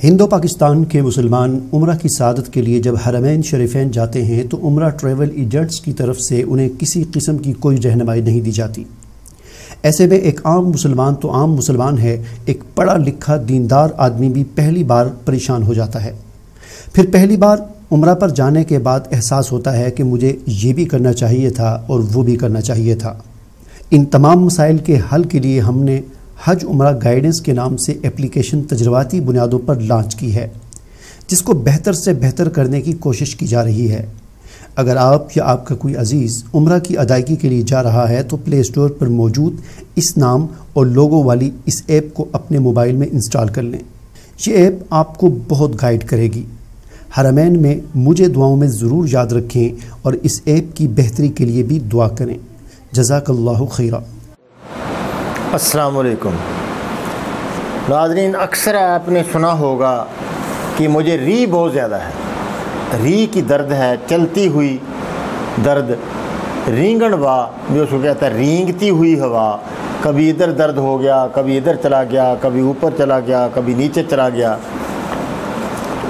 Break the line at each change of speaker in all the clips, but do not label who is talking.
ہند و پاکستان کے مسلمان عمرہ کی سعادت کے لیے جب حرمین شریفین جاتے ہیں تو عمرہ ٹریول ایجنٹس کی طرف سے انہیں کسی قسم کی کوئی رہنمائی نہیں دی جاتی۔ ایسے میں ایک عام مسلمان تو عام مسلمان ہے، ایک پڑھا لکھا دیندار آدمی بھی پہلی بار پریشان ہو جاتا ہے۔ پھر پہلی بار عمرہ پر جانے کے بعد احساس ہوتا ہے کہ مجھے یہ بھی کرنا چاہیے تھا اور وہ بھی کرنا چاہیے تھا۔ ان تمام مسائل کے حل کے لیے ہم نے حج عمرہ گائیڈنس کے نام سے اپلیکیشن تجرباتی بنیادوں پر لانچ کی ہے، جس کو بہتر سے بہتر کرنے کی کوشش کی جا رہی ہے۔ اگر آپ یا آپ کا کوئی عزیز عمرہ کی ادائیگی کے لیے جا رہا ہے تو پلے اسٹور پر موجود اس نام اور لوگو والی اس ایپ کو اپنے موبائل میں انسٹال کر لیں۔ یہ ایپ آپ کو بہت گائیڈ کرے گی۔ حرمین میں مجھے دعاؤں میں ضرور یاد رکھیں اور اس ایپ کی بہتری کے لیے بھی دعا کریں۔ جزاک اللہ خیرہ۔
السلام علیکم ناظرین، اکثر آپ نے سنا ہوگا کہ مجھے ری بہت زیادہ ہے، ری کی درد ہے، چلتی ہوئی درد، رینگن وا جو اس کو کہتا ہے رینگتی ہوئی ہوا، کبھی ادھر درد ہو گیا، کبھی ادھر چلا گیا، کبھی اوپر چلا گیا، کبھی نیچے چلا گیا،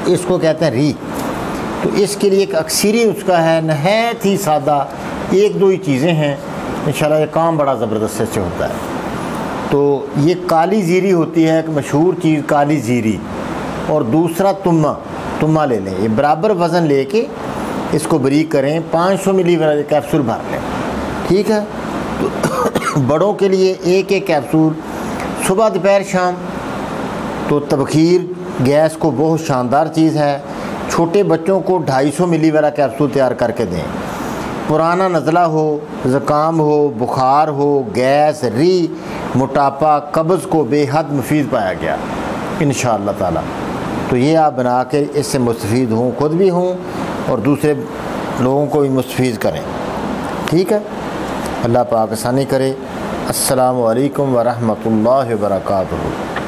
اس کو کہتے ہیں ری۔ تو اس کے لیے ایک اکثری اس کا ہے، نہایت ہی سادہ، ایک دو ہی چیزیں ہیں، انشاءاللہ یہ کام بڑا زبردست سے ہوتا ہے۔ تو یہ کالی زیری ہوتی ہے، ایک مشہور چیز کالی زیری، اور دوسرا تمہ لے لیں، یہ برابر وزن لے کے اس کو بریک کریں، 500 ملی والا کیپسول بھر لیں، ٹھیک ہے۔ تو بڑوں کے لیے ایک کیپسول صبح دوپہر شام، تو تبخیر گیس کو بہت شاندار چیز ہے۔ چھوٹے بچوں کو 250 ملی والا کیپسول تیار کر کے دیں۔ پرانا نزلہ ہو، زکام ہو، بخار ہو، گیس، ری، موٹاپا، قبض کو بے حد مفید پایا گیا انشاءاللہ تعالی۔ تو یہ آپ بنا کے اس سے مستفید ہوں، خود بھی ہوں اور دوسرے لوگوں کو بھی مستفید کریں، ٹھیک ہے۔ اللہ پاک آسانی کرے۔ السلام علیکم ورحمۃ اللہ وبرکاتہ۔